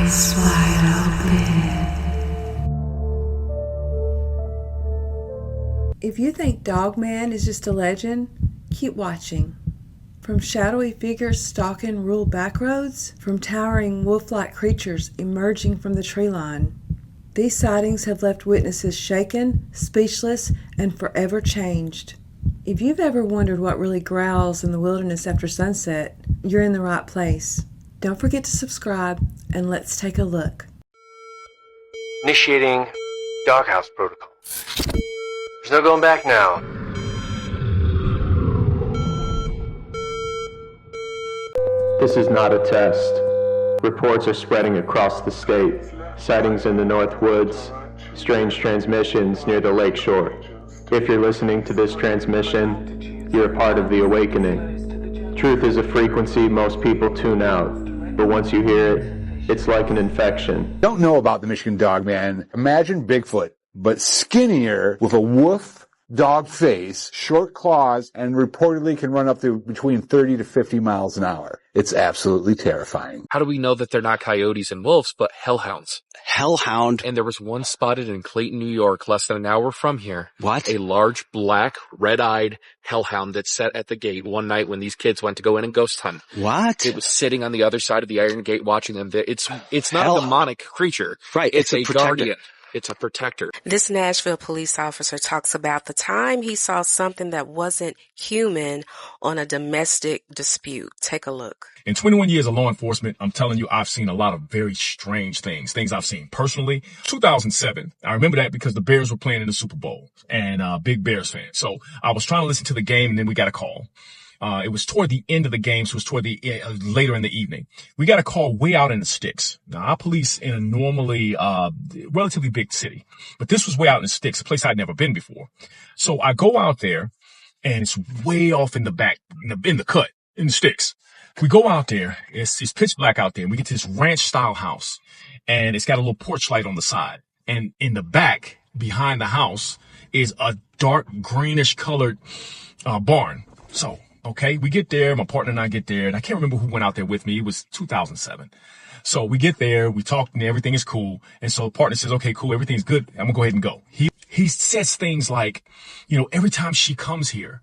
Eyes wide open. If you think Dogman is just a legend, keep watching. From shadowy figures stalking rural backroads, from towering wolf-like creatures emerging from the tree line, these sightings have left witnesses shaken, speechless, and forever changed. If you've ever wondered what really growls in the wilderness after sunset, you're in the right place. Don't forget to subscribe, and let's take a look. Initiating doghouse protocol. There's no going back now. This is not a test. Reports are spreading across the state. Sightings in the North Woods, strange transmissions near the lake shore. If you're listening to this transmission, you're a part of the awakening. Truth is a frequency most people tune out, but once you hear it, it's like an infection. Don't know about the Michigan Dogman. Imagine Bigfoot, but skinnier with a wolf dog face, short claws, and reportedly can run up to between 30 to 50 miles an hour. It's absolutely terrifying. How do we know that they're not coyotes and wolves, but hellhounds? Hellhound? And there was one spotted in Clayton, New York, less than an hour from here. What? A large, black, red-eyed hellhound that sat at the gate one night when these kids went to go in and ghost hunt. What? It was sitting on the other side of the iron gate watching them. It's not a demonic creature. Right. It's a protector. guardian. It's a protector. This Nashville police officer talks about the time he saw something that wasn't human on a domestic dispute. Take a look. In 21 years of law enforcement, I'm telling you, I've seen a lot of very strange things I've seen personally. 2007, I remember that because the Bears were playing in the Super Bowl and big Bears fan. So I was trying to listen to the game and then we got a call. It was toward the end of the game, so it was toward the later in the evening. We got a call way out in the sticks. Now, our police in a normally relatively big city, but this was way out in the sticks, a place I'd never been before. So I go out there, and it's way off in the back, in the cut, in the sticks. We go out there. It's pitch black out there. And we get to this ranch-style house, and it's got a little porch light on the side. And in the back, behind the house, is a dark greenish-colored barn. So. Okay, we get there, my partner and I get there, and I can't remember who went out there with me. It was 2007. So we get there, we talk, and everything is cool. And so the partner says, okay, cool, everything's good. I'm gonna go ahead and go. He says things like, every time she comes here,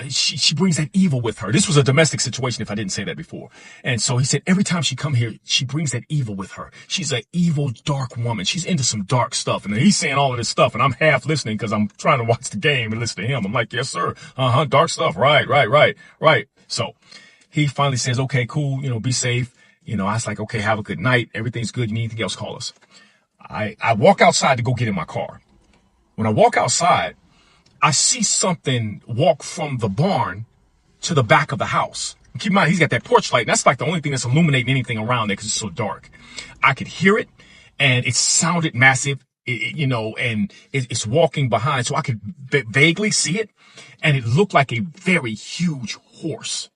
she brings that evil with her. This was a domestic situation if I didn't say that before. And so he said, every time she come here, she brings that evil with her. She's an evil, dark woman. She's into some dark stuff. And he's saying all of this stuff and I'm half listening because I'm trying to watch the game and listen to him. I'm like, yes, sir. Dark stuff. Right. So he finally says, okay, cool. Be safe. I was like, okay, have a good night. Everything's good. You need anything else, call us. I walk outside to go get in my car. When I walk outside, I see something walk from the barn to the back of the house. Keep in mind, he's got that porch light. And that's like the only thing that's illuminating anything around there because it's so dark. I could hear it, and it sounded massive, and it's walking behind. So I could vaguely see it, and it looked like a very huge horse.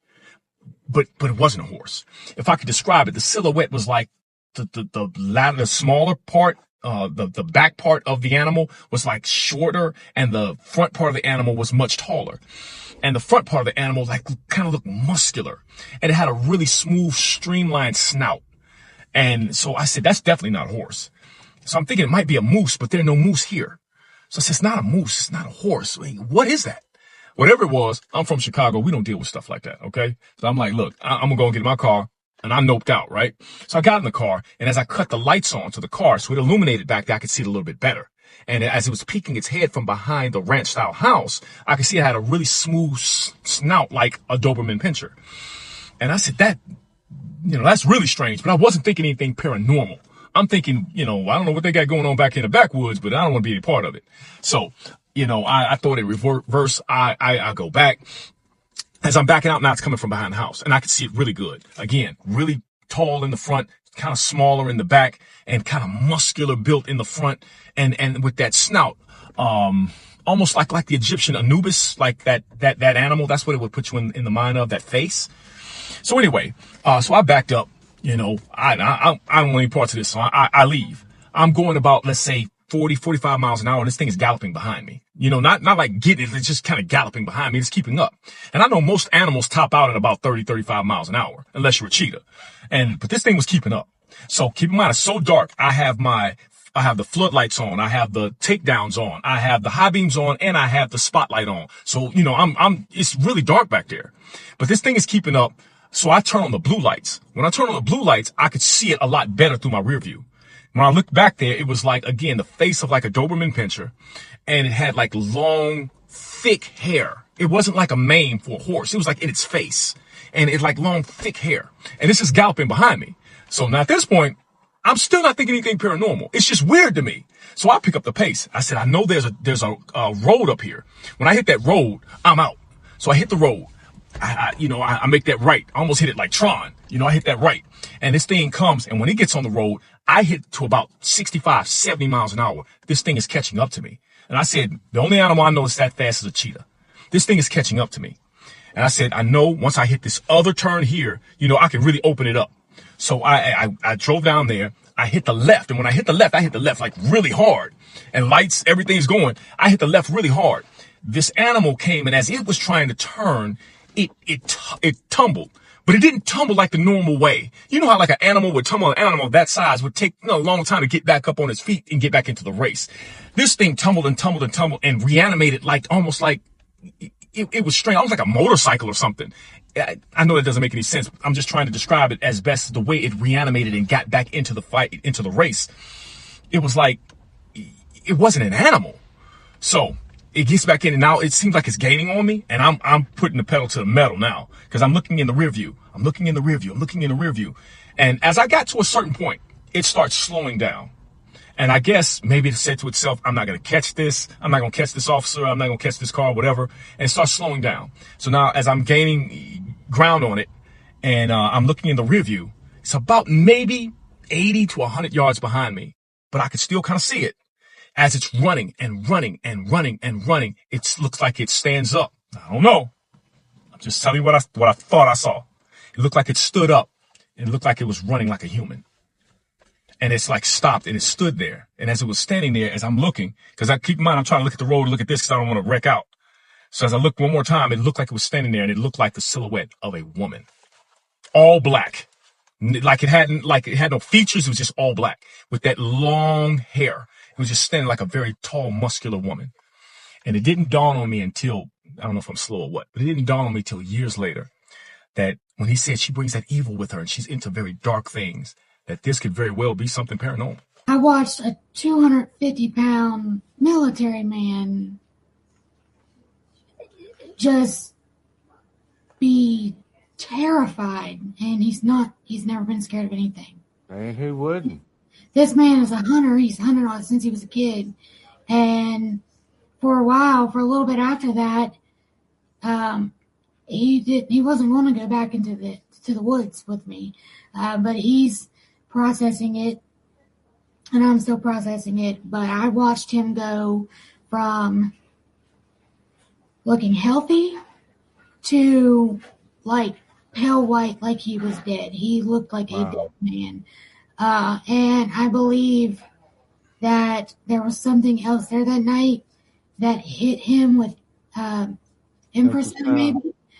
But it wasn't a horse. If I could describe it, the silhouette was like the smaller part. The back part of the animal was like shorter and the front part of the animal was much taller. And the front part of the animal kind of looked muscular and it had a really smooth streamlined snout. And so I said, that's definitely not a horse. So I'm thinking it might be a moose, but there's no moose here. So I said, it's not a moose. It's not a horse. Wait, what is that? Whatever it was, I'm from Chicago. We don't deal with stuff like that. Okay. So I'm like, look, I'm going to go and get in my car. And I noped out, right? So I got in the car, and as I cut the lights on to the car, so it illuminated back there, I could see it a little bit better. And as it was peeking its head from behind the ranch-style house, I could see it had a really smooth snout like a Doberman Pinscher. And I said, that's really strange, but I wasn't thinking anything paranormal. I'm thinking, I don't know what they got going on back in the backwoods, but I don't want to be a part of it. So, I thought it reverse. I go back. As I'm backing out, now it's coming from behind the house, and I could see it really good. Again, really tall in the front, kind of smaller in the back, and kind of muscular built in the front, and with that snout, almost like the Egyptian Anubis, like that animal. That's what it would put you in the mind of, that face. So anyway, so I backed up. I don't want any parts of this, so I leave. I'm going about, let's say, 40, 45 miles an hour, and this thing is galloping behind me. Not like getting it, it's just kind of galloping behind me. It's keeping up. And I know most animals top out at about 30, 35 miles an hour, unless you're a cheetah. But this thing was keeping up. So keep in mind, it's so dark. I have the floodlights on. I have the takedowns on. I have the high beams on, and I have the spotlight on. So, it's really dark back there. But this thing is keeping up. So I turn on the blue lights. When I turn on the blue lights, I could see it a lot better through my rear view. When I looked back there, it was like, again, the face of like a Doberman Pinscher, and it had like long, thick hair. It wasn't like a mane for a horse. It was like in its face, and it like long, thick hair. And this is galloping behind me. So now at this point, I'm still not thinking anything paranormal. It's just weird to me. So I pick up the pace. I said, I know there's a road up here. When I hit that road, I'm out. So I hit the road. I make that right. I almost hit it like Tron. I hit that right. And this thing comes, and when it gets on the road, I hit to about 65, 70 miles an hour. This thing is catching up to me. And I said, the only animal I know is that fast is a cheetah. This thing is catching up to me. And I said, I know once I hit this other turn here, I can really open it up. So I drove down there. I hit the left. And when I hit the left like really hard. And lights, everything's going. I hit the left really hard. This animal came, and as it was trying to turn, it tumbled. But it didn't tumble like the normal way. You know how like an animal would tumble, an animal that size would take a long time to get back up on its feet and get back into the race. This thing tumbled and tumbled and tumbled and reanimated like almost like it was strange, almost like a motorcycle or something. I know that doesn't make any sense. I'm just trying to describe it as best the way it reanimated and got back into the fight, into the race. It was like, it wasn't an animal. So it gets back in, and now it seems like it's gaining on me, and I'm putting the pedal to the metal now, because I'm looking in the rear view. I'm looking in the rear view. And as I got to a certain point, it starts slowing down. And I guess maybe it said to itself, I'm not going to catch this. I'm not going to catch this officer. I'm not going to catch this car, whatever. And it starts slowing down. So now as I'm gaining ground on it, and I'm looking in the rear view, it's about maybe 80 to 100 yards behind me, but I could still kind of see it. As it's running and running and running and running, it looks like it stands up. I don't know. I'm just telling you what I thought I saw. It looked like it stood up. It looked like it was running like a human. And it's like stopped, and it stood there. And as it was standing there, as I'm looking, because I keep in mind, I'm trying to look at the road and look at this because I don't want to wreck out. So as I looked one more time, it looked like it was standing there, and it looked like the silhouette of a woman. All black. Like it had no features. It was just all black with that long hair. It was just standing like a very tall, muscular woman. And it didn't dawn on me until, I don't know if I'm slow or what, but it didn't dawn on me till years later that when he said she brings that evil with her and she's into very dark things, that this could very well be something paranormal. I watched a 250-pound military man just be terrified, and he's never been scared of anything. And who wouldn't? This man is a hunter. He's hunted since he was a kid. And for a little bit after that, he wasn't going to go back into the woods with me. But he's processing it, and I'm still processing it. But I watched him go from looking healthy to like pale white, like he was dead. He looked like a dead man. And I believe that there was something else there that night that hit him with Empress maybe.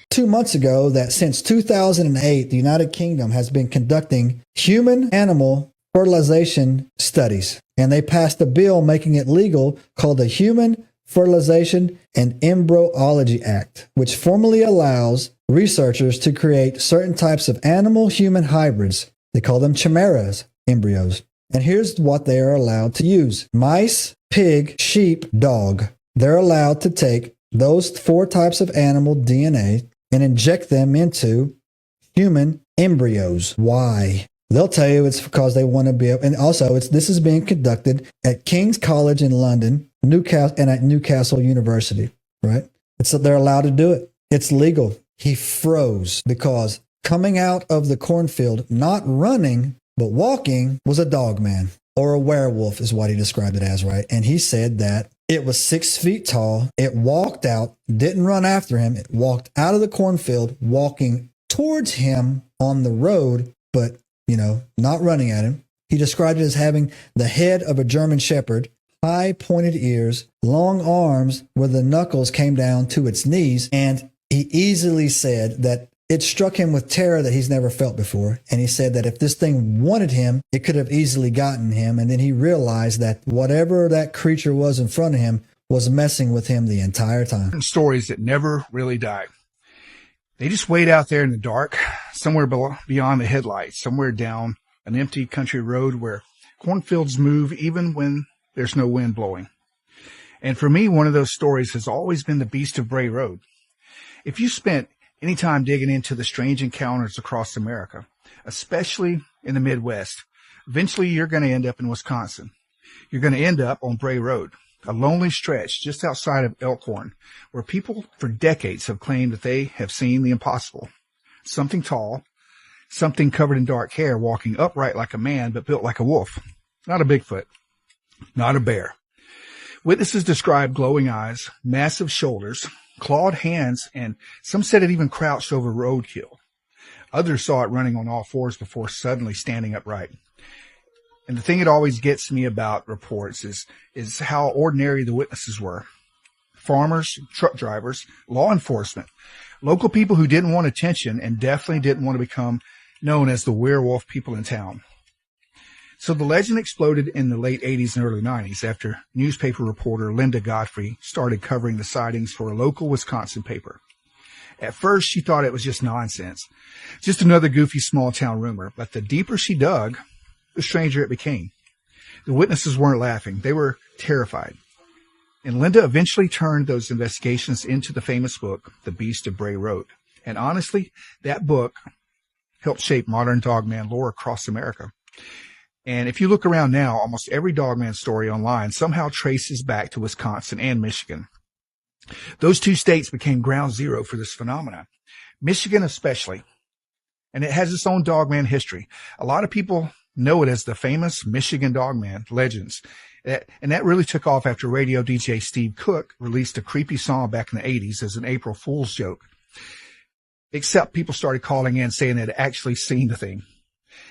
2 months ago, that since 2008, the United Kingdom has been conducting human-animal fertilization studies. And they passed a bill making it legal called the Human Fertilization and Embryology Act, which formally allows researchers to create certain types of animal-human hybrids. They call them chimeras, embryos. And here's what they are allowed to use. Mice, pig, sheep, dog. They're allowed to take those 4 types of animal DNA and inject them into human embryos. Why? They'll tell you it's because they want to be able, and also this is being conducted at King's College in London, Newcastle, and at Newcastle University, right? So they're allowed to do it. It's legal. He froze because coming out of the cornfield, not running, but walking, was a dogman or a werewolf is what he described it as, right? And he said that it was 6 feet tall. It walked out, didn't run after him. It walked out of the cornfield, walking towards him on the road, but, not running at him. He described it as having the head of a German shepherd, high pointed ears, long arms where the knuckles came down to its knees. And he easily said that It struck him with terror that he's never felt before, and he said that if this thing wanted him, it could have easily gotten him, and then he realized that whatever that creature was in front of him was messing with him the entire time. Stories that never really die. They just wait out there in the dark, somewhere beyond the headlights, somewhere down an empty country road where cornfields move even when there's no wind blowing. And for me, one of those stories has always been the Beast of Bray Road. If you spent any time digging into the strange encounters across America, especially in the Midwest, eventually you're going to end up in Wisconsin. You're going to end up on Bray Road, a lonely stretch just outside of Elkhorn, where people for decades have claimed that they have seen the impossible. Something tall, something covered in dark hair, walking upright like a man but built like a wolf. Not a Bigfoot, not a bear. Witnesses described glowing eyes, massive shoulders, clawed hands, and some said it even crouched over roadkill. Others saw it running on all fours before suddenly standing upright. And the thing that always gets me about reports is how ordinary the witnesses were. Farmers, truck drivers, law enforcement, local people who didn't want attention and definitely didn't want to become known as the werewolf people in town. So the legend exploded in the late 80s and early 90s after newspaper reporter Linda Godfrey started covering the sightings for a local Wisconsin paper. At first, she thought it was just nonsense, just another goofy small-town rumor. But the deeper she dug, the stranger it became. The witnesses weren't laughing. They were terrified. And Linda eventually turned those investigations into the famous book, The Beast of Bray Road. And honestly, that book helped shape modern Dogman lore across America. And if you look around now, almost every Dogman story online somehow traces back to Wisconsin and Michigan. Those two states became ground zero for this phenomenon. Michigan especially. And it has its own Dogman history. A lot of people know it as the famous Michigan Dogman legends. And that really took off after radio DJ Steve Cook released a creepy song back in the 80s as an April Fool's joke. Except people started calling in saying they'd actually seen the thing.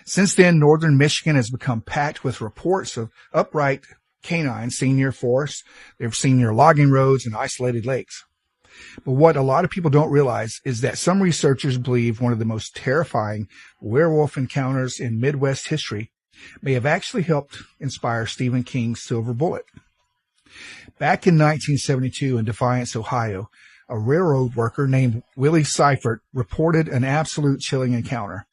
Since then, northern Michigan has become packed with reports of upright canines seen near forests. They've seen near logging roads and isolated lakes. But what a lot of people don't realize is that some researchers believe one of the most terrifying werewolf encounters in Midwest history may have actually helped inspire Stephen King's Silver Bullet. Back in 1972 in Defiance, Ohio, a railroad worker named Willie Seifert reported an absolute chilling encounter.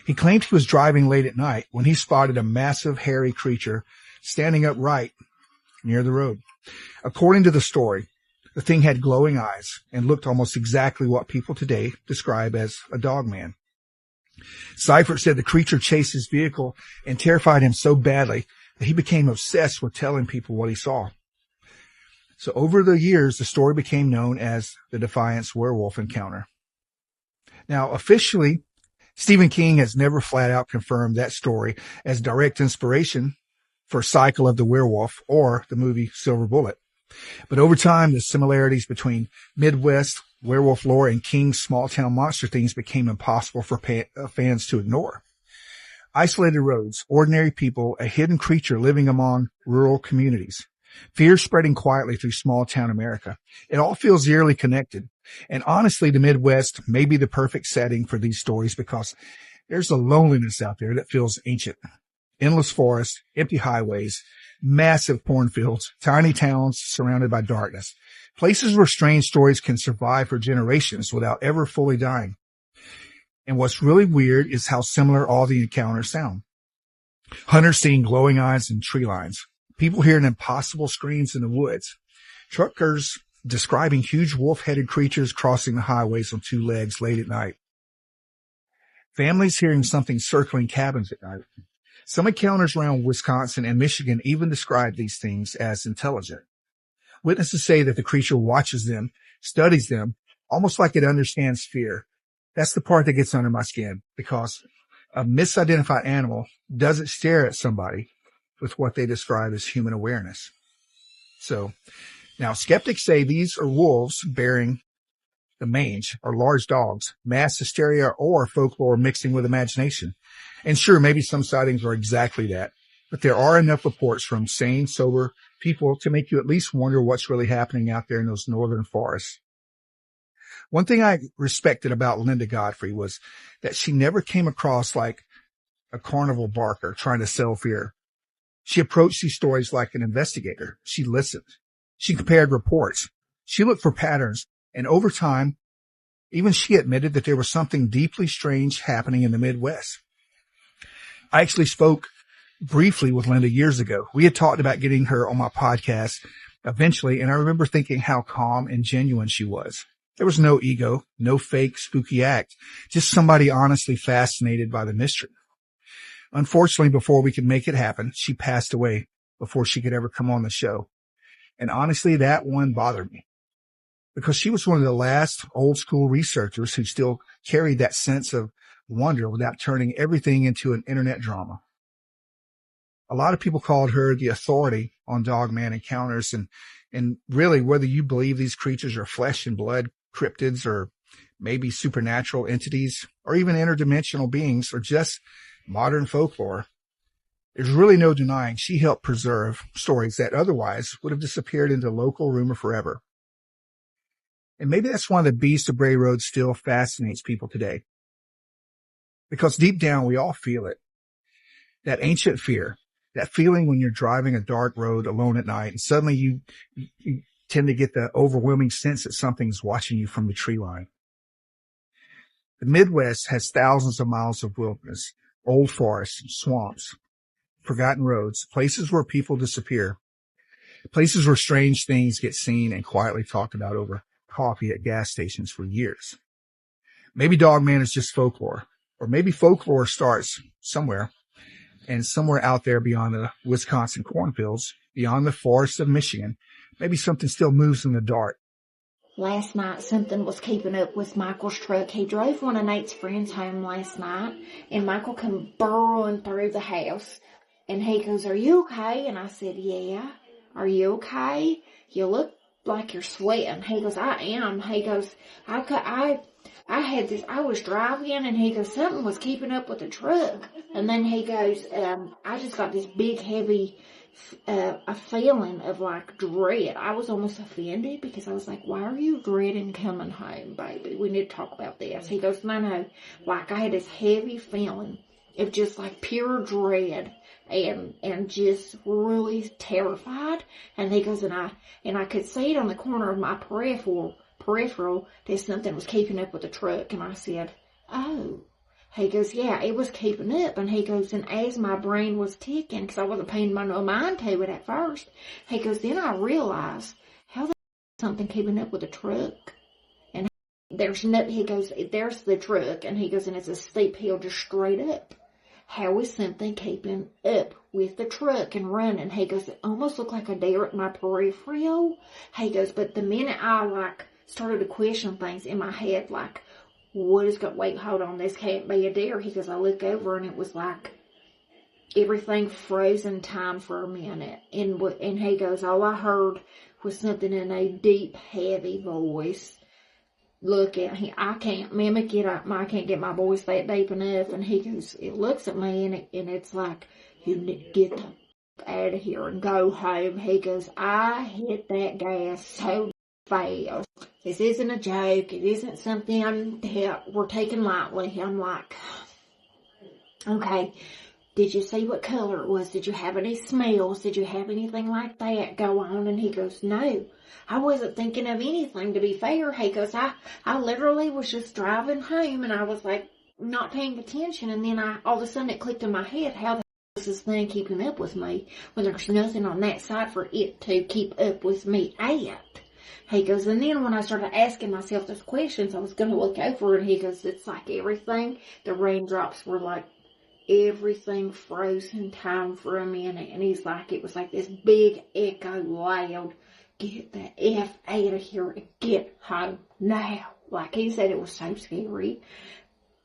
He claimed he was driving late at night when he spotted a massive hairy creature standing upright near the road. According to the story, the thing had glowing eyes and looked almost exactly what people today describe as a dogman. Seifert said the creature chased his vehicle and terrified him so badly that he became obsessed with telling people what he saw. So over the years, the story became known as the Defiance werewolf encounter. Now, officially, Stephen King has never flat out confirmed that story as direct inspiration for Cycle of the Werewolf or the movie Silver Bullet. But over time, the similarities between Midwest werewolf lore and King's small-town monster things became impossible for fans to ignore. Isolated roads, ordinary people, a hidden creature living among rural communities, fear spreading quietly through small-town America. It all feels eerily connected. And honestly, the Midwest may be the perfect setting for these stories because there's a loneliness out there that feels ancient. Endless forests, empty highways, massive cornfields, tiny towns surrounded by darkness. Places where strange stories can survive for generations without ever fully dying. And what's really weird is how similar all the encounters sound. Hunters seeing glowing eyes and tree lines. People hearing impossible screams in the woods. Truckers describing huge wolf-headed creatures crossing the highways on two legs late at night. Families hearing something circling cabins at night. Some encounters around Wisconsin and Michigan even describe these things as intelligent. Witnesses say that the creature watches them, studies them, almost like it understands fear. That's the part that gets under my skin, because a misidentified animal doesn't stare at somebody with what they describe as human awareness. So, now skeptics say these are wolves bearing the mange, or large dogs, mass hysteria, or folklore mixing with imagination. And sure, maybe some sightings are exactly that, but there are enough reports from sane, sober people to make you at least wonder what's really happening out there in those northern forests. One thing I respected about Linda Godfrey was that she never came across like a carnival barker trying to sell fear. She approached these stories like an investigator. She listened. She compared reports. She looked for patterns. And over time, even she admitted that there was something deeply strange happening in the Midwest. I actually spoke briefly with Linda years ago. We had talked about getting her on my podcast eventually, and I remember thinking how calm and genuine she was. There was no ego, no fake spooky act, just somebody honestly fascinated by the mystery. Unfortunately, before we could make it happen, she passed away before she could ever come on the show. And honestly, that one bothered me because she was one of the last old school researchers who still carried that sense of wonder without turning everything into an internet drama. A lot of people called her the authority on Dogman encounters, and really whether you believe these creatures are flesh and blood cryptids or maybe supernatural entities or even interdimensional beings or just modern folklore, there's really no denying she helped preserve stories that otherwise would have disappeared into local rumor forever. And maybe that's why the beast of Bray Road still fascinates people today. Because deep down, we all feel it. That ancient fear, that feeling when you're driving a dark road alone at night and suddenly you tend to get the overwhelming sense that something's watching you from the tree line. The Midwest has thousands of miles of wilderness, old forests, swamps, forgotten roads, places where people disappear, places where strange things get seen and quietly talked about over coffee at gas stations for years. Maybe Dogman is just folklore, or maybe folklore starts somewhere, and somewhere out there beyond the Wisconsin cornfields, beyond the forests of Michigan, maybe something still moves in the dark. Last night, something was keeping up with Michael's truck. He drove one of Nate's friends home last night, and Michael come burrowing through the house. And he goes, "Are you okay?" And I said, "Yeah." "Are you okay? You look like you're sweating." He goes, "I am." He goes, I had this, I was driving, and he goes, "Something was keeping up with the truck." And then he goes, I just got this big, heavy, a feeling of like dread. I was almost offended because I was like, "Why are you dreading coming home, baby? We need to talk about this." He goes, "No. Like I had this heavy feeling of just like pure dread and just really terrified." And he goes, and I could see it on the corner of my peripheral that something was keeping up with the truck. And I said, "Oh." He goes, "Yeah, it was keeping up." And he goes, and as my brain was ticking, because I wasn't paying no mind to it at first, he goes, then I realized how the something keeping up with the truck. And there's no, he goes, there's the truck, and he goes, and it's a steep hill just straight up. How is something keeping up with the truck and running? He goes, it almost looked like a deer at my peripheral. He goes, but the minute I like started to question things in my head, like, what is going, wait, hold on, this can't be a deer. He goes, I look over and it was like everything frozen time for a minute. And he goes, all I heard was something in a deep, heavy voice. Look at him. I can't mimic it. I can't get my voice that deep enough. And he goes, it looks at me and it's like, you need to get the out of here and go home. He goes, I hit that gas so fast. This isn't a joke. It isn't something we're taking lightly. I'm like, okay, did you see what color it was? Did you have any smells? Did you have anything like that go on? And he goes, no, I wasn't thinking of anything, to be fair. He goes, I literally was just driving home and I was like not paying attention. And then all of a sudden it clicked in my head, how the hell is this thing keeping up with me when there's nothing on that side for it to keep up with me at? He goes, and then when I started asking myself those questions, I was going to look over, and he goes, it's like everything, the raindrops were like everything frozen time for a minute. And he's like, it was like this big echo loud, get the F out of here and get home now. Like he said, it was so scary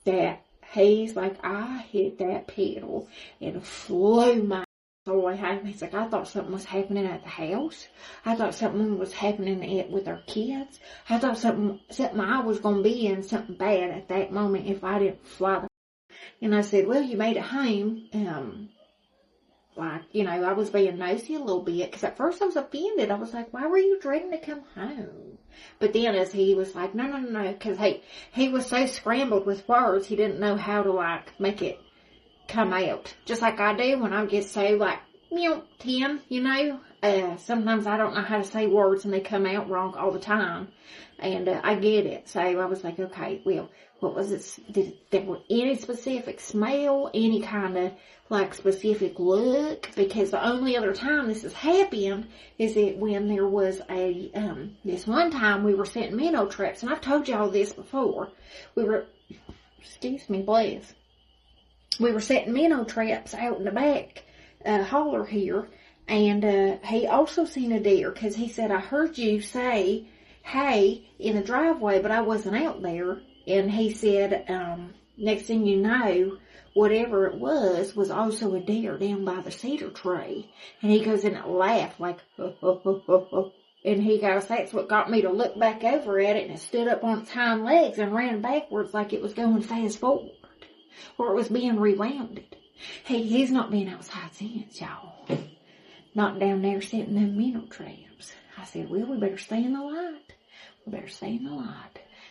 that he's like, I hit that pedal and flew my boy home. He's like, I thought something was happening at the house. I thought something was happening with our kids. I thought something I was going to be in something bad at that moment if I didn't fly. And I said, well, you made it home. Like, I was being nosy a little bit, because at first I was offended. I was like, why were you dreading to come home? But then as he was like, no, because he was so scrambled with words, he didn't know how to, like, make it come out. Just like I do when I get so, like, 10, sometimes I don't know how to say words and they come out wrong all the time. And I get it. So I was like, okay, well, what was it? Did there were any specific smell, any kind of like specific look? Because the only other time this has happened is that when there was this one time we were setting minnow traps, and I've told y'all this before. We were setting minnow traps out in the back holler here, and he also seen a deer, because he said, I heard you say hey in the driveway, but I wasn't out there. And he said, next thing you know, whatever it was also a deer down by the cedar tree. And he goes, and it laughed like, ho, ho, ho, ho, ho. And he goes, that's what got me to look back over at it, and it stood up on its hind legs and ran backwards like it was going fast forward, or it was being rewounded. He's not been outside since, y'all. Not down there setting them minnow traps. I said, well, we better stay in the light.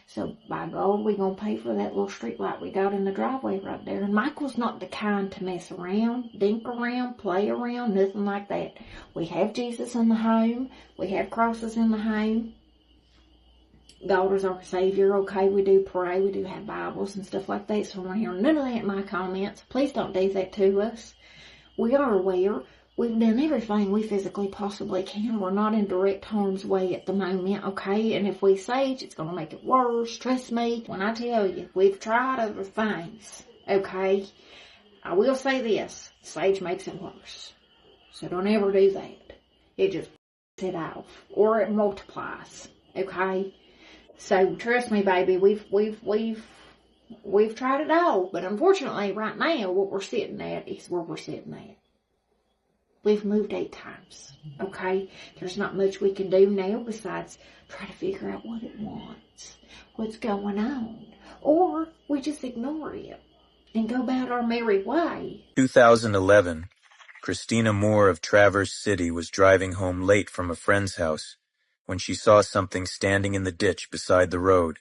So, by God, we're going to pay for that little street light we got in the driveway right there. And Michael's not the kind to mess around, dink around, play around, nothing like that. We have Jesus in the home. We have crosses in the home. God is our Savior, okay? We do pray. We do have Bibles and stuff like that. So I don't hear none of that in my comments. Please don't do that to us. We are aware. We've done everything we physically possibly can. We're not in direct harm's way at the moment, okay? And if we sage, it's going to make it worse. Trust me when I tell you, we've tried other things, okay? I will say this, sage makes it worse. So don't ever do that. It just it off, or it multiplies, okay? So trust me, baby, we've tried it all. But unfortunately, right now, what we're sitting at is where we're sitting at. We've moved 8 times, okay? There's not much we can do now besides try to figure out what it wants, what's going on. Or we just ignore it and go about our merry way. 2011, Christina Moore of Traverse City was driving home late from a friend's house when she saw something standing in the ditch beside the road.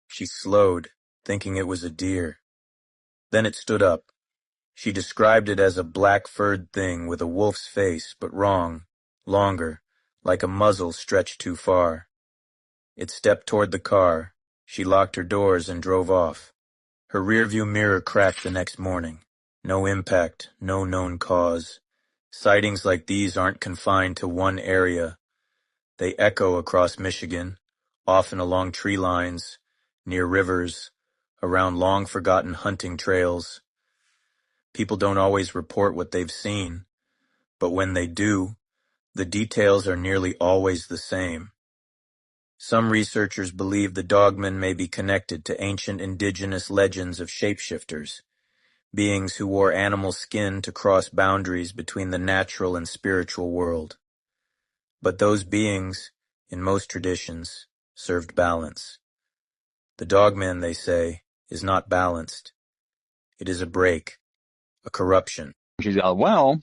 She slowed, thinking it was a deer. Then it stood up. She described it as a black-furred thing with a wolf's face, but wrong, longer, like a muzzle stretched too far. It stepped toward the car. She locked her doors and drove off. Her rearview mirror cracked the next morning. No impact, no known cause. Sightings like these aren't confined to one area. They echo across Michigan, often along tree lines, near rivers, around long-forgotten hunting trails. People don't always report what they've seen, but when they do, the details are nearly always the same. Some researchers believe the Dogman may be connected to ancient indigenous legends of shapeshifters, beings who wore animal skin to cross boundaries between the natural and spiritual world. But those beings, in most traditions, served balance. The Dogman, they say, is not balanced. It is a break. A corruption. She's like, well,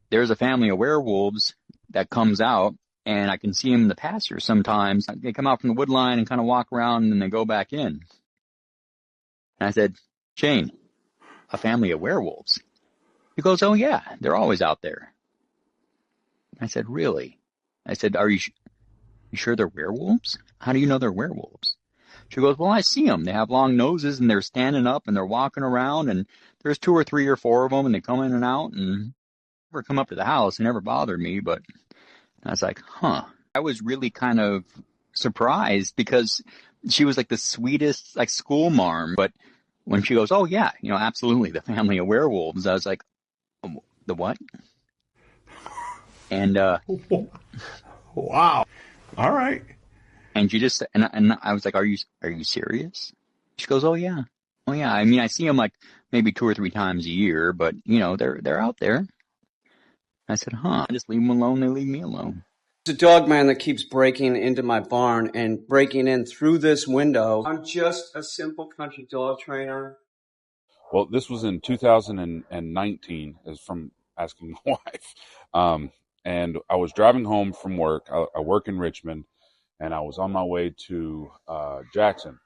there's a family of werewolves that comes out, and I can see them in the pasture sometimes. They come out from the wood line and kind of walk around, and then they go back in. And I said, Jane, a family of werewolves? He goes, oh yeah, they're always out there. I said, really? I said, are you sure they're werewolves? How do you know they're werewolves? She goes, well, I see them. They have long noses, and they're standing up, and they're walking around, and there's 2 or 3 or 4 of them, and they come in and out, and never come up to the house. They never bothered me, but I was like, huh. I was really kind of surprised because she was like the sweetest, like school marm. But when she goes, oh yeah, absolutely, the family of werewolves, I was like, oh, the what? And wow. All right. And she just, and I was like, are you serious? She goes, oh yeah. Oh yeah. I mean, I see them like maybe 2 or 3 times a year, but they're out there. I said, huh, I just leave them alone. They leave me alone. It's a dogman that keeps breaking into my barn and breaking in through this window. I'm just a simple country dog trainer. Well, this was in 2019, as from asking my wife. And I was driving home from work. I work in Richmond, and I was on my way to Jackson.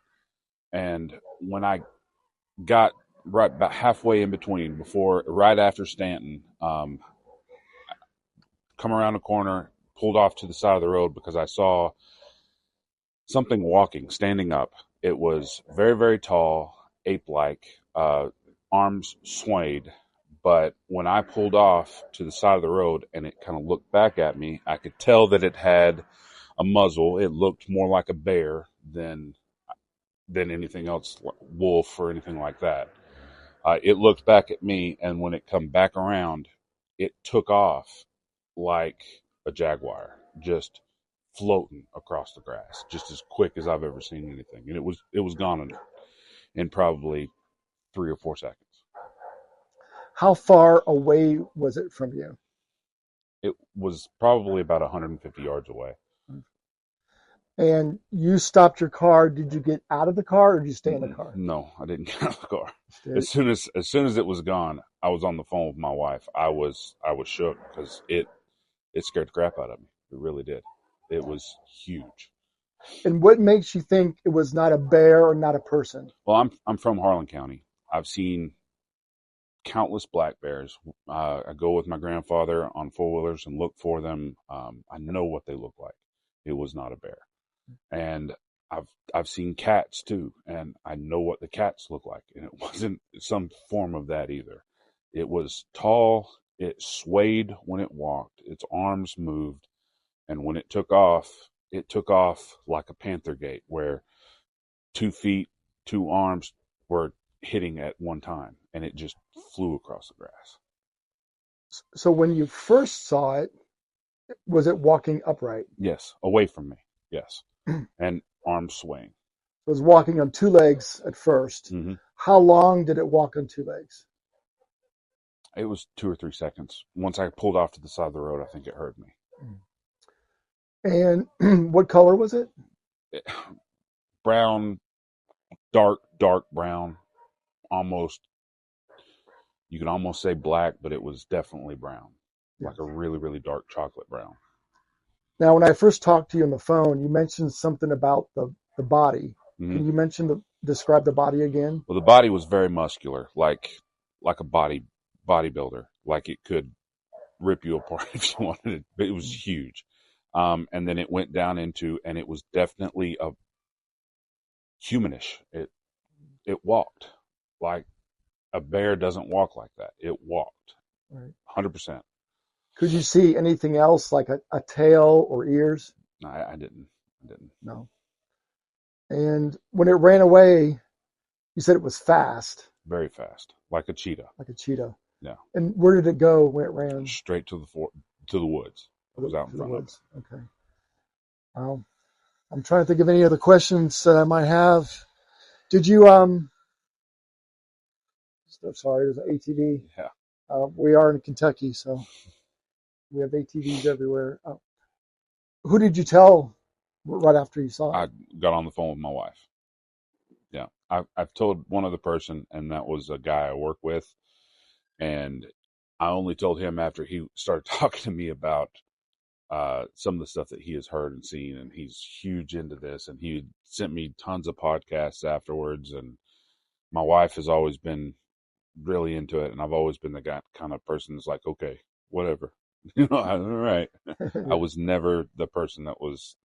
And when I got right about halfway in between, right after Stanton, come around a corner, pulled off to the side of the road because I saw something walking, standing up. It was very, very tall, ape-like, arms swayed. But when I pulled off to the side of the road and it kind of looked back at me, I could tell that it had a muzzle. It looked more like a bear than anything else, wolf or anything like that. It looked back at me, and when it come back around, it took off like a jaguar, just floating across the grass, just as quick as I've ever seen anything. And it was gone in probably 3 or 4 seconds. How far away was it from you? It was probably about 150 yards away. And you stopped your car. Did you get out of the car, or did you stay in the car? No, I didn't get out of the car. As soon as it was gone, I was on the phone with my wife. I was shook because it scared the crap out of me. It really did. It was huge. And what makes you think it was not a bear or not a person? Well, I'm from Harlan County. I've seen countless black bears. I go with my grandfather on four-wheelers and look for them. I know what they look like. It was not a bear. And I've seen cats too, and I know what the cats look like, and it wasn't some form of that either. It was tall. It swayed when it walked. Its arms moved, and when it took off like a panther gait, where 2 feet, 2 arms were hitting at one time, and it just flew across the grass. So when you first saw it, was it walking upright? Yes, away from me. Yes, and arms swaying. It was walking on 2 legs at first. Mm-hmm. How long did it walk on 2 legs? It was 2 or 3 seconds. Once I pulled off to the side of the road, I think it heard me. And what color was it? Brown, dark brown. Almost, you could almost say black, but it was definitely brown. Yes. Like a really, really dark chocolate brown. Now, when I first talked to you on the phone, you mentioned something about the body. Mm-hmm. Can you describe the body again? Well, the body was very muscular, like a bodybuilder. Like it could rip you apart if you wanted it. But it was huge. And then it went down into, and it was definitely a humanish. It walked like a bear doesn't walk like that. It walked. Right. 100%. Could you see anything else like a tail or ears? No, I didn't. No. And when it ran away, you said it was fast. Very fast, like a cheetah. Like a cheetah. Yeah. And where did it go when it ran? Straight to the woods. It was out in front of us. Okay. I'm trying to think of any other questions that I might have. Did you sorry, there's an ATV. Yeah. We are in Kentucky, so we have ATVs everywhere. Who did you tell right after you saw it? I got on the phone with my wife. Yeah. I've told one other person, and that was a guy I work with. And I only told him after he started talking to me about some of the stuff that he has heard and seen. And he's huge into this. And he sent me tons of podcasts afterwards. And my wife has always been really into it. And I've always been the kind of person that's like, okay, whatever. All right. I was never the person that was,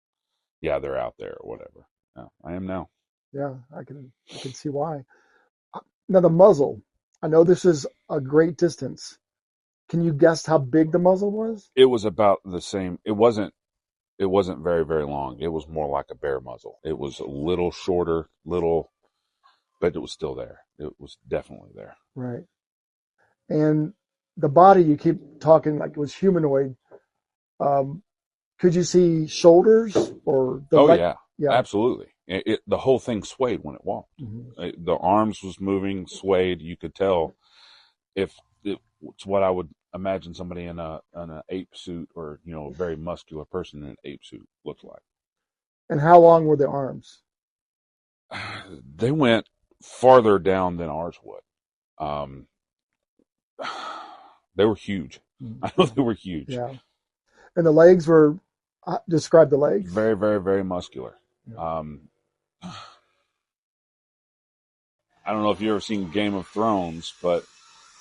yeah, they're out there or whatever. No, I am now. Yeah, I can see why. Now the muzzle. I know this is a great distance. Can you guess how big the muzzle was? It was about the same. It wasn't very, very long. It was more like a bear muzzle. It was a little shorter, but it was still there. It was definitely there. Right. And the body, you keep talking like it was humanoid. Could you see shoulders or the leg? Yeah, absolutely. The whole thing swayed when it walked. Mm-hmm. The arms was moving, swayed. You could tell if it's what I would imagine somebody in an ape suit or, a very muscular person in an ape suit looks like. And how long were the arms? They went farther down than ours would. They were huge. I know they were huge. Yeah. And the legs were, describe the legs. Very, very, very muscular. Yeah. I don't know if you've ever seen Game of Thrones, but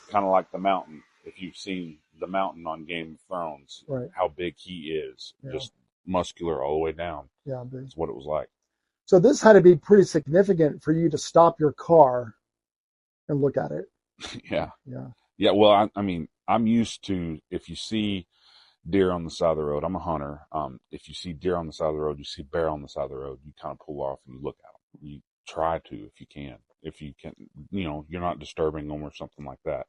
kind of like the mountain. If you've seen the mountain on Game of Thrones, right. how big he is, just muscular all the way down. Yeah, that's what it was like. So this had to be pretty significant for you to stop your car and look at it. Yeah. Yeah. Yeah. Well, I mean, I'm used to, if you see deer on the side of the road, I'm a hunter. If you see deer on the side of the road, you see bear on the side of the road, you kind of pull off and you look at them. You try to, if you can. If you can, you're not disturbing them or something like that.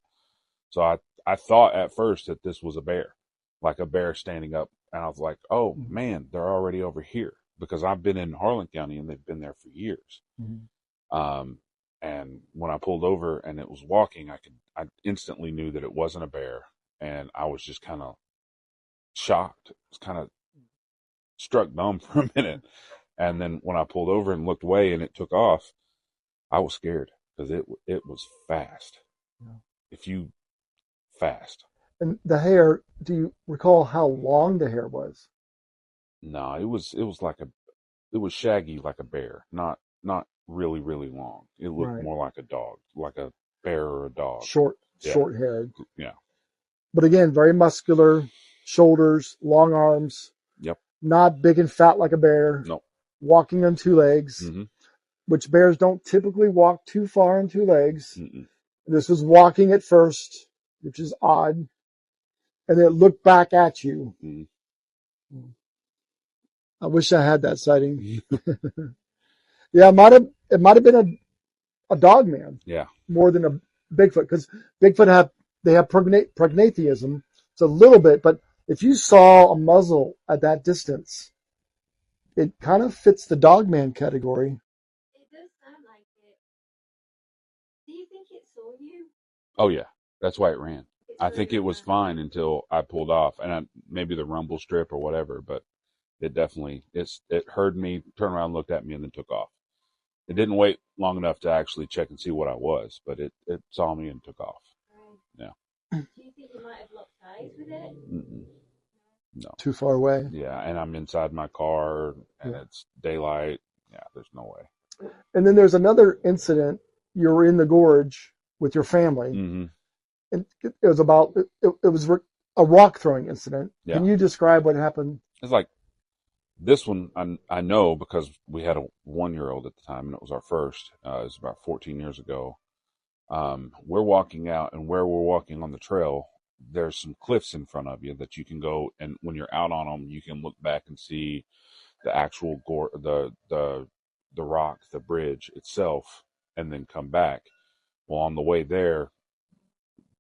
So I thought at first that this was a bear, like a bear standing up. And I was like, oh man, they're already over here, because I've been in Harlan County and they've been there for years. Mm-hmm. And when I pulled over and it was walking, I instantly knew that it wasn't a bear. And I was just kind of shocked. It was kind of struck dumb for a minute. And then when I pulled over and looked away and it took off, I was scared, because it was fast. Yeah. Fast. And the hair, do you recall how long the hair was? No, it was shaggy like a bear, not really, really long. It looked more like a dog, like a bear or a dog. Short haired. Yeah. But again, very muscular, shoulders, long arms. Yep. Not big and fat like a bear. Nope. Walking on two legs, mm-hmm. which bears don't typically walk too far on two legs. Mm-mm. This was walking at first, which is odd. And it looked back at you. Mm-hmm. I wish I had that sighting. Yeah, it might have been a Dogman. Yeah. More than a Bigfoot, because Bigfoot have prognatheism. It's a little bit, but if you saw a muzzle at that distance, it kind of fits the Dogman category. It does sound like it. Do you think it saw you? Oh yeah, that's why it ran. I think it was fine until I pulled off, and maybe the rumble strip or whatever, but it definitely, it heard me, turned around, looked at me, and then took off. It didn't wait long enough to actually check and see what I was, but it saw me and took off. Right. Yeah. Do you think you might have locked eyes with it? Mm-mm. No. Too far away. Yeah, and I'm inside my car, and it's daylight. Yeah, there's no way. And then there's another incident. You're in the gorge with your family. Mm-hmm. And it was about, it was a rock throwing incident. Yeah. Can you describe what happened? It's like, this one, I know, because we had a 1-year-old at the time, and it was our first. It was about 14 years ago. We're walking out, and where we're walking on the trail, there's some cliffs in front of you that you can go, and when you're out on them, you can look back and see the actual the rock, the bridge itself, and then come back. Well, on the way there,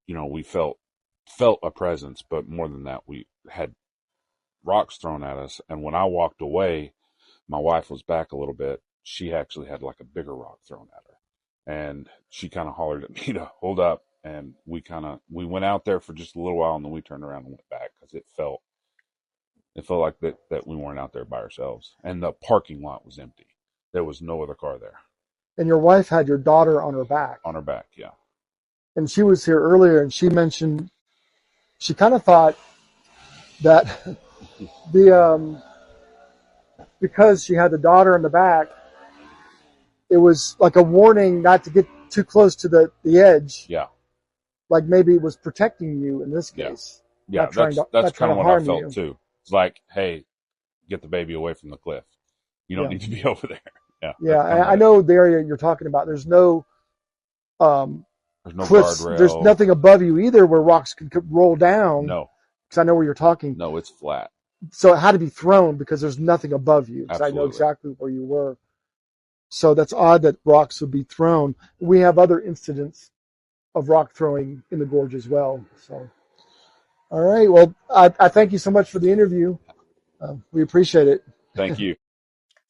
we felt a presence, but more than that, we had rocks thrown at us. And when I walked away, my wife was back a little bit. She actually had like a bigger rock thrown at her, and she kind of hollered at me to hold up. And we went out there for just a little while, and then we turned around and went back, because it felt like that we weren't out there by ourselves, and the parking lot was empty. There was no other car there. And your wife had your daughter on her back. On her back, yeah. And she was here earlier, and she mentioned she kind of thought that because she had the daughter in the back, it was like a warning not to get too close to the edge. Yeah. Like maybe it was protecting you in this case. Yeah, that's kind of what I felt too. It's like, hey, get the baby away from the cliff. You don't need to be over there. Yeah. Yeah, I know the area you're talking about. There's no cliffs. Guardrail. There's nothing above you either where rocks could roll down. No. Because I know where you're talking. No, it's flat. So it had to be thrown because there's nothing above you. Because I know exactly where you were. So that's odd that rocks would be thrown. We have other incidents of rock throwing in the gorge as well. So, all right. Well, I thank you so much for the interview. We appreciate it. Thank you.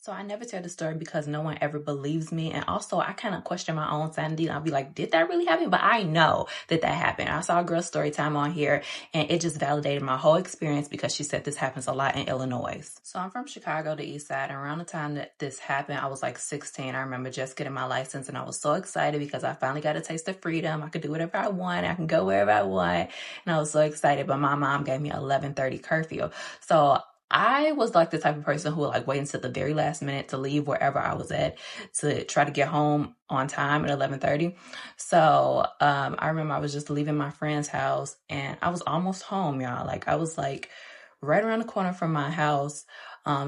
So I never tell the story because no one ever believes me. And also I kind of question my own sanity. I'll be like, did that really happen? But I know that happened. I saw a girl story time on here and it just validated my whole experience because she said this happens a lot in Illinois. So I'm from Chicago, the east side. And around the time that this happened, I was like 16. I remember just getting my license and I was so excited because I finally got a taste of freedom. I could do whatever I want. I can go wherever I want. And I was so excited. But my mom gave me an 11:30 curfew. So I was like the type of person who would like wait until the very last minute to leave wherever I was at to try to get home on time at 11:30. So I remember I was just leaving my friend's house and I was almost home, y'all. Like I was like right around the corner from my house.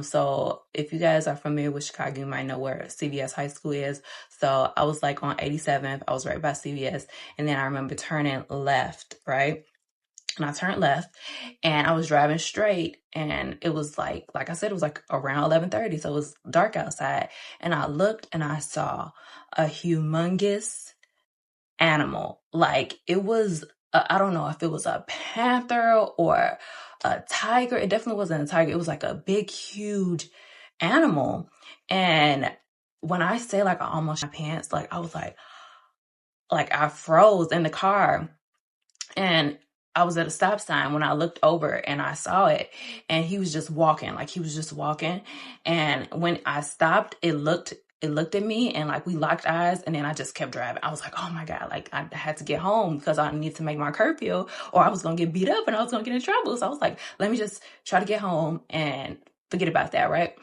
So if you guys are familiar with Chicago, you might know where CVS High School is. So I was like on 87th. I was right by CVS. And then I remember turning left, right? And I turned left and I was driving straight and it was like I said, it was like around 11:30. So it was dark outside and I looked and I saw a humongous animal. Like it was, I don't know if it was a panther or a tiger. It definitely wasn't a tiger. It was like a big, huge animal. And when I say like I almost shit my pants, like I was like I froze in the car. And I was at a stop sign when I looked over and I saw it and he was just walking, And when I stopped, it looked at me and like we locked eyes and then I just kept driving. I was like, oh my God, like I had to get home because I need to make my curfew or I was going to get beat up and I was going to get in trouble. So I was like, let me just try to get home and forget about that. Right.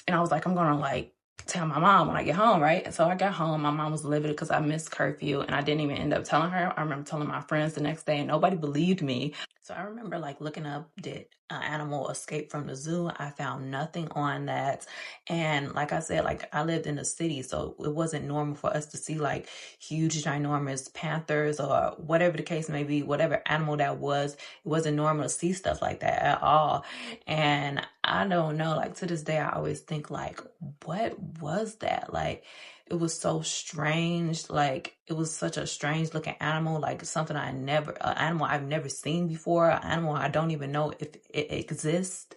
And I was like, I'm going to like tell my mom when I get home, right? And so I got home. My mom was livid because I missed curfew and I didn't even end up telling her. I remember telling my friends the next day and nobody believed me. So I remember like looking up, did an animal escape from the zoo? I found nothing on that. And like I said, like I lived in the city, so it wasn't normal for us to see like huge, ginormous panthers or whatever the case may be, whatever animal that was, it wasn't normal to see stuff like that at all. And I don't know, like to this day, I always think like, what was that? Like, it was so strange. Like, it was such a strange looking animal, like something an animal I've never seen before, an animal I don't even know if it exists.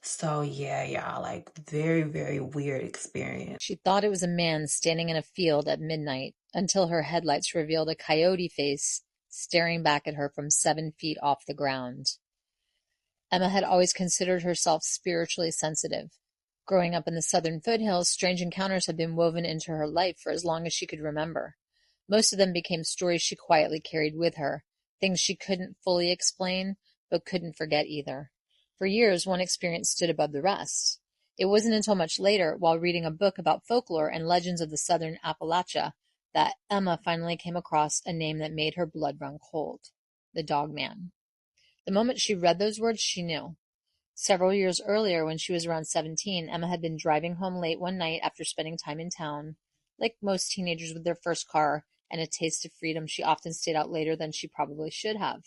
So yeah, y'all, like very, very weird experience. She thought it was a man standing in a field at midnight until her headlights revealed a coyote face staring back at her from 7 feet off the ground. Emma had always considered herself spiritually sensitive. Growing up in the southern foothills, strange encounters had been woven into her life for as long as she could remember. Most of them became stories she quietly carried with her, things she couldn't fully explain, but couldn't forget either. For years, one experience stood above the rest. It wasn't until much later, while reading a book about folklore and legends of the southern Appalachia, that Emma finally came across a name that made her blood run cold: the Dogman. The moment she read those words, she knew. Several years earlier, when she was around 17, Emma had been driving home late one night after spending time in town. Like most teenagers with their first car and a taste of freedom, she often stayed out later than she probably should have.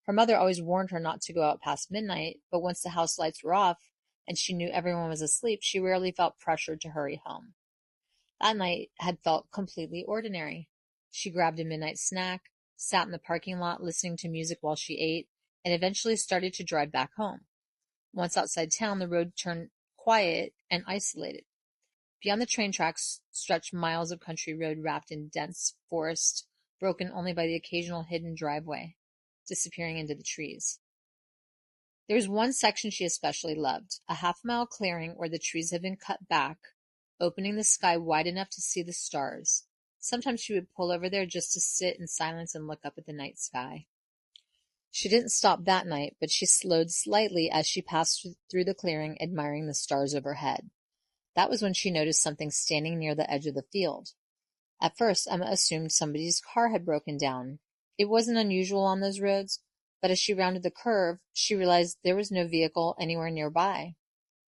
Her mother always warned her not to go out past midnight, but once the house lights were off and she knew everyone was asleep, she rarely felt pressured to hurry home. That night had felt completely ordinary. She grabbed a midnight snack, sat in the parking lot listening to music while she ate, and eventually started to drive back home. Once outside town, the road turned quiet and isolated. Beyond the train tracks stretched miles of country road wrapped in dense forest, broken only by the occasional hidden driveway, disappearing into the trees. There was one section she especially loved, a half-mile clearing where the trees had been cut back, opening the sky wide enough to see the stars. Sometimes she would pull over there just to sit in silence and look up at the night sky. She didn't stop that night, but she slowed slightly as she passed through the clearing, admiring the stars overhead. That was when she noticed something standing near the edge of the field. At first, Emma assumed somebody's car had broken down. It wasn't unusual on those roads, but as she rounded the curve, she realized there was no vehicle anywhere nearby.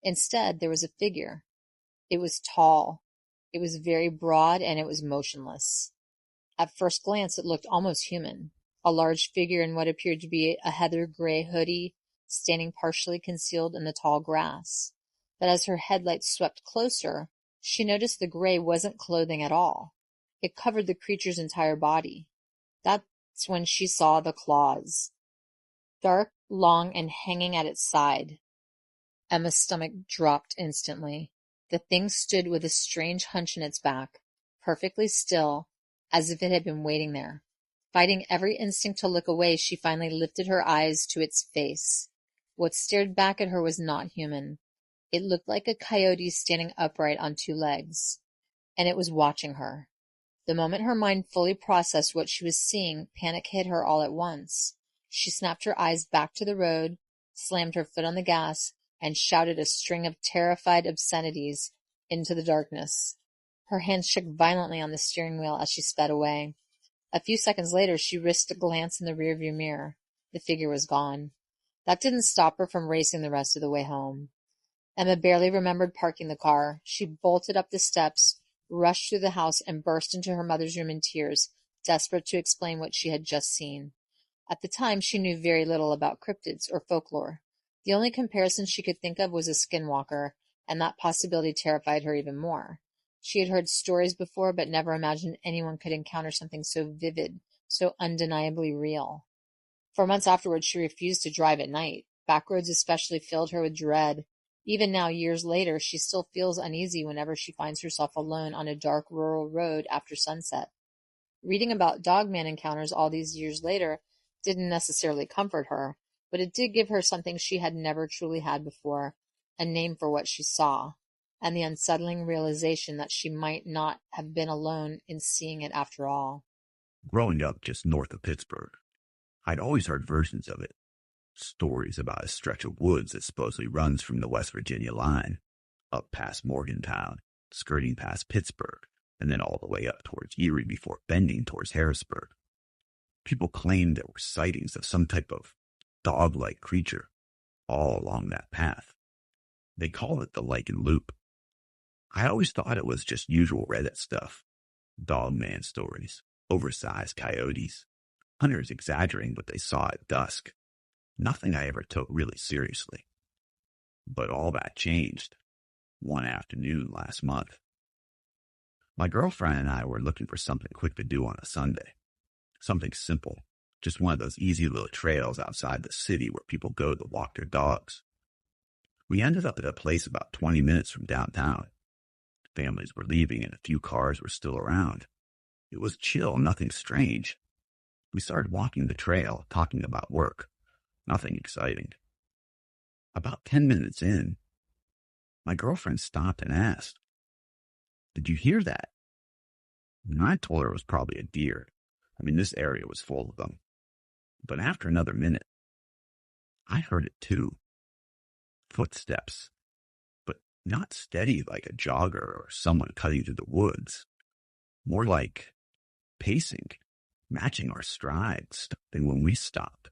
Instead, there was a figure. It was tall. It was very broad, and it was motionless. At first glance, it looked almost human. A large figure in what appeared to be a heather gray hoodie, standing partially concealed in the tall grass. But as her headlights swept closer, she noticed the gray wasn't clothing at all. It covered the creature's entire body. That's when she saw the claws. Dark, long, and hanging at its side. Emma's stomach dropped instantly. The thing stood with a strange hunch in its back, perfectly still, as if it had been waiting there. Fighting every instinct to look away, she finally lifted her eyes to its face. What stared back at her was not human. It looked like a coyote standing upright on two legs, and it was watching her. The moment her mind fully processed what she was seeing, panic hit her all at once. She snapped her eyes back to the road, slammed her foot on the gas, and shouted a string of terrified obscenities into the darkness. Her hands shook violently on the steering wheel as she sped away. A few seconds later, she risked a glance in the rearview mirror. The figure was gone. That didn't stop her from racing the rest of the way home. Emma barely remembered parking the car. She bolted up the steps, rushed through the house, and burst into her mother's room in tears, desperate to explain what she had just seen. At the time, she knew very little about cryptids or folklore. The only comparison she could think of was a skinwalker, and that possibility terrified her even more. She had heard stories before, but never imagined anyone could encounter something so vivid, so undeniably real. For months afterwards, she refused to drive at night. Backroads especially filled her with dread. Even now, years later, she still feels uneasy whenever she finds herself alone on a dark rural road after sunset. Reading about Dogman encounters all these years later didn't necessarily comfort her, but it did give her something she had never truly had before, a name for what she saw, and the unsettling realization that she might not have been alone in seeing it after all. Growing up just north of Pittsburgh, I'd always heard versions of it. Stories about a stretch of woods that supposedly runs from the West Virginia line, up past Morgantown, skirting past Pittsburgh, and then all the way up towards Erie before bending towards Harrisburg. People claimed there were sightings of some type of dog-like creature all along that path. They call it the Lykan Loop. I always thought it was just usual Reddit stuff. Dogman stories, oversized coyotes, hunters exaggerating what they saw at dusk. Nothing I ever took really seriously. But all that changed one afternoon last month. My girlfriend and I were looking for something quick to do on a Sunday. Something simple, just one of those easy little trails outside the city where people go to walk their dogs. We ended up at a place about 20 minutes from downtown. Families were leaving and a few cars were still around. It was chill, nothing strange. We started walking the trail, talking about work. Nothing exciting. About 10 minutes in, my girlfriend stopped and asked, "Did you hear that?" And I told her it was probably a deer. I mean, this area was full of them. But after another minute, I heard it too. Footsteps, but not steady like a jogger or someone cutting through the woods. More like pacing, matching our strides, stopping when we stopped.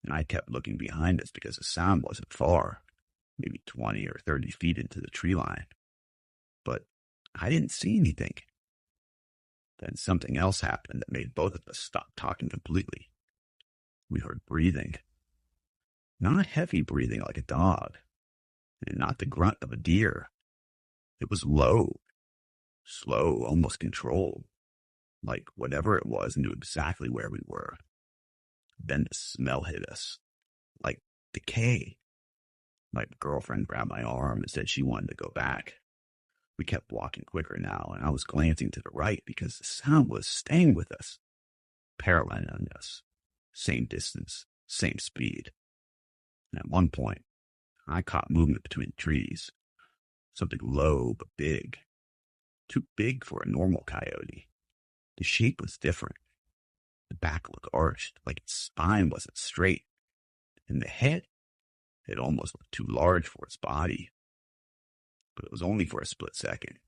And I kept looking behind us because the sound wasn't far, maybe 20 or 30 feet into the tree line. But I didn't see anything. Then something else happened that made both of us stop talking completely. We heard breathing. Not heavy breathing like a dog, and not the grunt of a deer. It was low, slow, almost controlled, like whatever it was knew exactly where we were. Then the smell hit us, like decay. My girlfriend grabbed my arm and said she wanted to go back. We kept walking quicker now, and I was glancing to the right because the sound was staying with us, paralleling us, same distance, same speed. And at one point, I caught movement between trees, something low but big, too big for a normal coyote. The shape was different. The back looked arched, like its spine wasn't straight, and the head, it almost looked too large for its body. But it was only for a split second,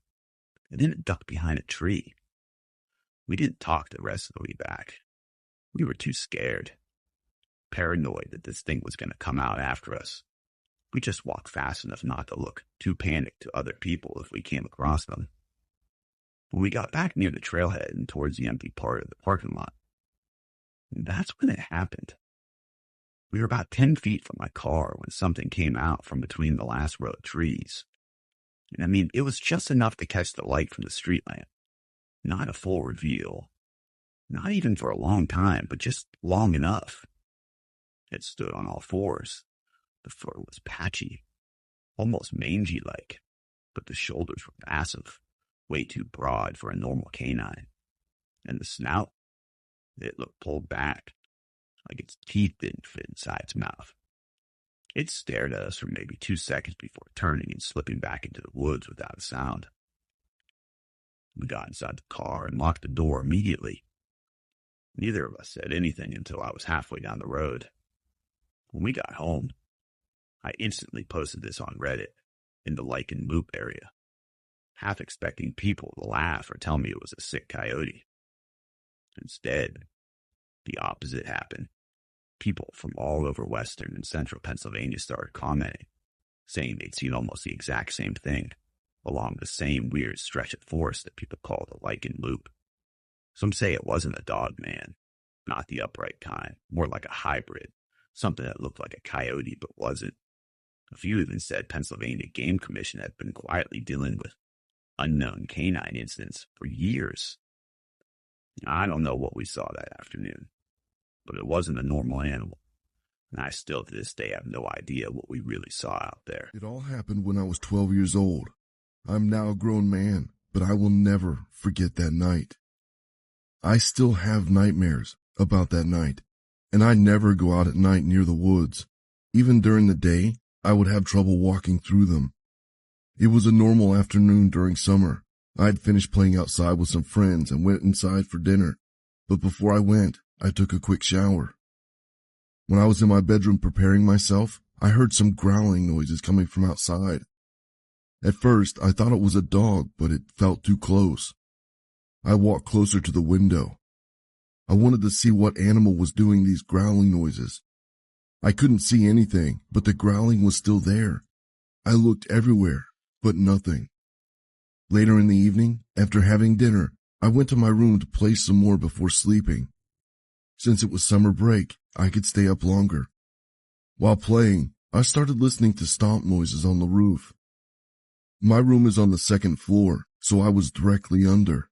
and then it ducked behind a tree. We didn't talk the rest of the way back. We were too scared, paranoid that this thing was going to come out after us. We just walked fast enough not to look too panicked to other people if we came across them. When we got back near the trailhead and towards the empty part of the parking lot, that's when it happened. We were about 10 feet from my car when something came out from between the last row of trees. And I mean, it was just enough to catch the light from the street lamp. Not a full reveal. Not even for a long time, but just long enough. It stood on all fours. The fur was patchy, almost mangy-like. but the shoulders were massive, way too broad for a normal canine. And the snout, it looked pulled back, like its teeth didn't fit inside its mouth. It stared at us for maybe 2 seconds before turning and slipping back into the woods without a sound. We got inside the car and locked the door immediately. Neither of us said anything until I was halfway down the road. When we got home, I instantly posted this on Reddit in the Lykan Loop area, half expecting people to laugh or tell me it was a sick coyote. Instead, the opposite happened. People from all over western and central Pennsylvania started commenting, saying they'd seen almost the exact same thing along the same weird stretch of forest that people call the Lykan Loop. Some say it wasn't a Dogman, not the upright kind, more like a hybrid, something that looked like a coyote but wasn't. A few even said Pennsylvania Game Commission had been quietly dealing with unknown canine incidents for years. I don't know what we saw that afternoon, but it wasn't a normal animal, and I still to this day have no idea what we really saw out there. It all happened when I was 12 years old. I'm now a grown man, but I will never forget that night. I still have nightmares about that night, and I never go out at night near the woods. Even during the day, I would have trouble walking through them. It was a normal afternoon during summer. I had finished playing outside with some friends and went inside for dinner, but before I went, I took a quick shower. When I was in my bedroom preparing myself, I heard some growling noises coming from outside. At first, I thought it was a dog, but it felt too close. I walked closer to the window. I wanted to see what animal was doing these growling noises. I couldn't see anything, but the growling was still there. I looked everywhere, but nothing. Later in the evening, after having dinner, I went to my room to play some more before sleeping. Since it was summer break, I could stay up longer. While playing, I started listening to stomp noises on the roof. My room is on the second floor, so I was directly under.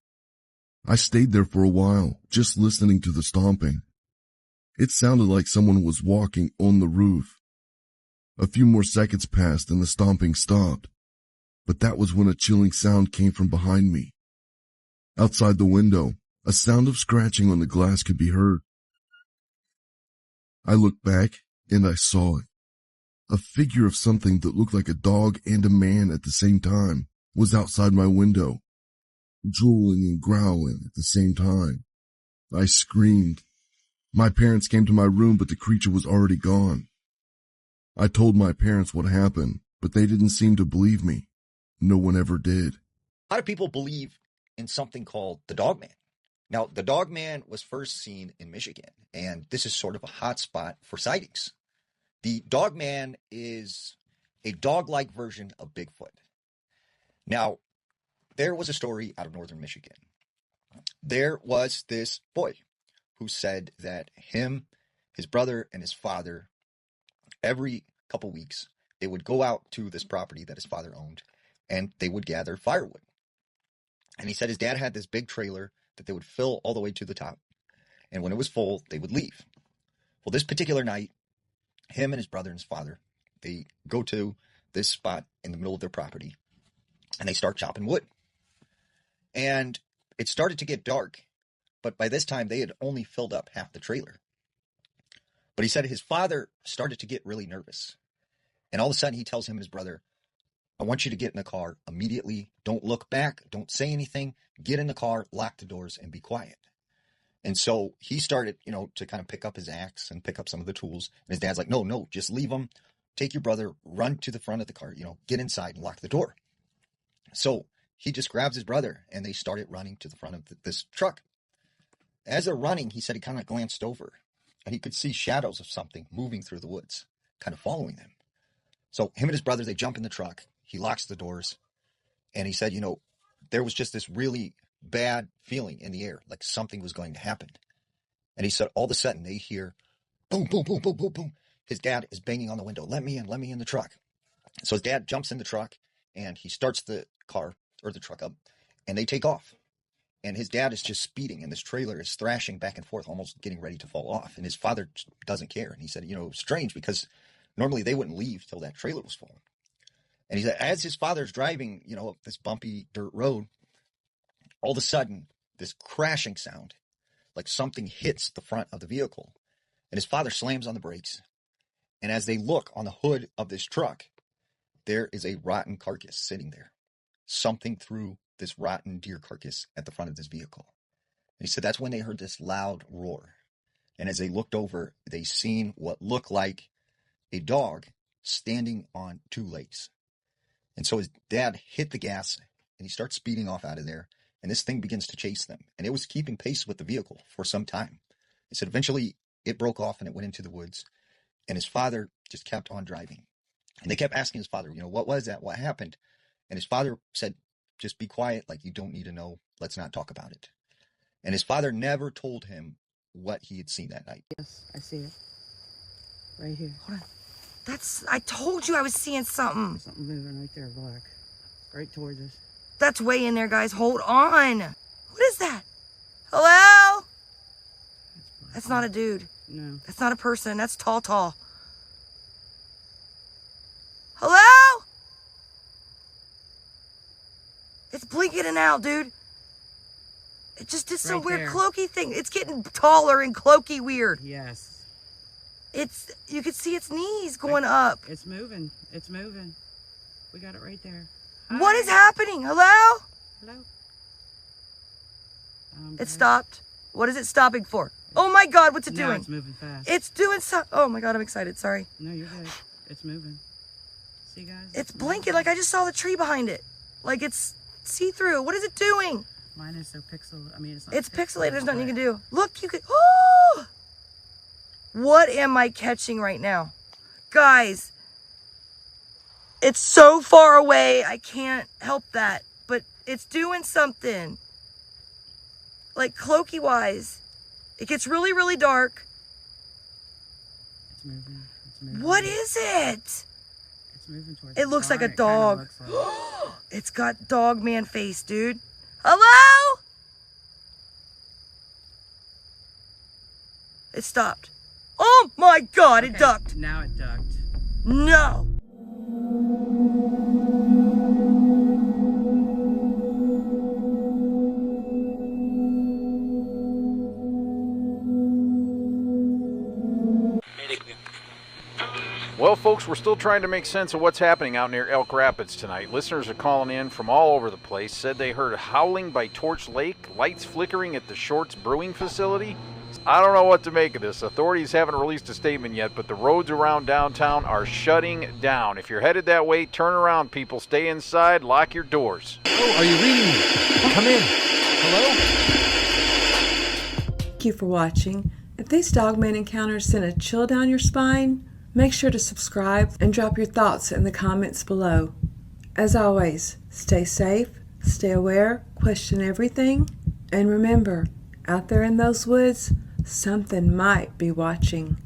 I stayed there for a while, just listening to the stomping. It sounded like someone was walking on the roof. A few more seconds passed and the stomping stopped, but that was when a chilling sound came from behind me. Outside the window, a sound of scratching on the glass could be heard. I looked back and I saw it. A figure of something that looked like a dog and a man at the same time was outside my window, drooling and growling at the same time. I screamed. My parents came to my room, but the creature was already gone. I told my parents what happened, but they didn't seem to believe me. No one ever did. A lot of people believe in something called the Dogman. Now, the Dogman was first seen in Michigan, and this is sort of a hot spot for sightings. The Dogman is a dog-like version of Bigfoot. Now, there was a story out of northern Michigan. There was this boy who said that him, his brother, and his father, every couple weeks, they would go out to this property that his father owned, and they would gather firewood. And he said his dad had this big trailer that they would fill all the way to the top. And when it was full, they would leave. Well, this particular night, him and his brother and his father, they go to this spot in the middle of their property, and they start chopping wood. And it started to get dark, but by this time, they had only filled up half the trailer. But he said his father started to get really nervous. And all of a sudden, he tells him and his brother, I want you to get in the car immediately. Don't look back. Don't say anything. Get in the car, lock the doors, and be quiet. And so he started, to kind of pick up his axe and pick up some of the tools. And his dad's like, no, just leave them. Take your brother, run to the front of the car, get inside and lock the door. So he just grabs his brother and they started running to the front of this truck. As they're running, he said he kind of glanced over and he could see shadows of something moving through the woods, kind of following them. So him and his brother, they jump in the truck. He locks the doors and he said, there was just this really bad feeling in the air, like something was going to happen. And he said, all of a sudden they hear boom, boom, boom, boom, boom, boom. His dad is banging on the window. Let me in the truck. So his dad jumps in the truck and he starts the car or the truck up and they take off. And his dad is just speeding and this trailer is thrashing back and forth, almost getting ready to fall off. And his father doesn't care. And he said, strange because normally they wouldn't leave till that trailer was full. And he said, as his father's driving, up this bumpy dirt road, all of a sudden, this crashing sound, like something hits the front of the vehicle. And his father slams on the brakes. And as they look on the hood of this truck, there is a rotten carcass sitting there. Something threw this rotten deer carcass at the front of this vehicle. And he said that's when they heard this loud roar. And as they looked over, they seen what looked like a dog standing on two legs. And so his dad hit the gas and he starts speeding off out of there. And this thing begins to chase them. And it was keeping pace with the vehicle for some time. He said eventually it broke off and it went into the woods. And his father just kept on driving. And they kept asking his father, what was that? What happened? And his father said, just be quiet. Like, you don't need to know. Let's not talk about it. And his father never told him what he had seen that night. Yes, I see it. Right here. Hold on. I told you I was seeing something. There's something moving right there, black. Right towards us. That's way in there, guys. Hold on. What is that? Hello? That's not a dude. No. That's not a person. That's tall. Hello? It's blinking and out, dude. It just did some weird cloaky thing. It's getting taller and cloaky weird. Yes. You can see its knees going up. It's moving. It's moving. We got it right there. What is happening? Hello? Hello? It stopped. What is it stopping for? Oh my God, what's it No, doing? it's moving fast. It's doing oh my God, I'm excited. Sorry. No, you're good. It's moving. See, guys? It's blinking like I just saw the tree behind it. Like it's see-through. What is it doing? Mine is so pixelated. I mean, it's not. It's pixelated. There's nothing you can do. Look, you could. Oh! What am I catching right now? Guys, it's so far away. I can't help that. But it's doing something. Like cloaky wise. It gets really, really dark. It's moving. It's moving. What is it? It's moving towards It looks like a It kinda dog. looks like. It's got Dogman face, dude. Hello? It stopped. Oh my God, it ducked. Now it ducked. No. Well, folks, we're still trying to make sense of what's happening out near Elk Rapids tonight. Listeners are calling in from all over the place, said they heard howling by Torch Lake, lights flickering at the Shorts Brewing facility. I don't know what to make of this. Authorities haven't released a statement yet, but the roads around downtown are shutting down. If you're headed that way, turn around, people. Stay inside, lock your doors. Oh, are you reading me? Come in. Hello? Thank you for watching. If these Dogman encounters sent a chill down your spine, make sure to subscribe and drop your thoughts in the comments below. As always, stay safe, stay aware, question everything, and remember, out there in those woods, something might be watching.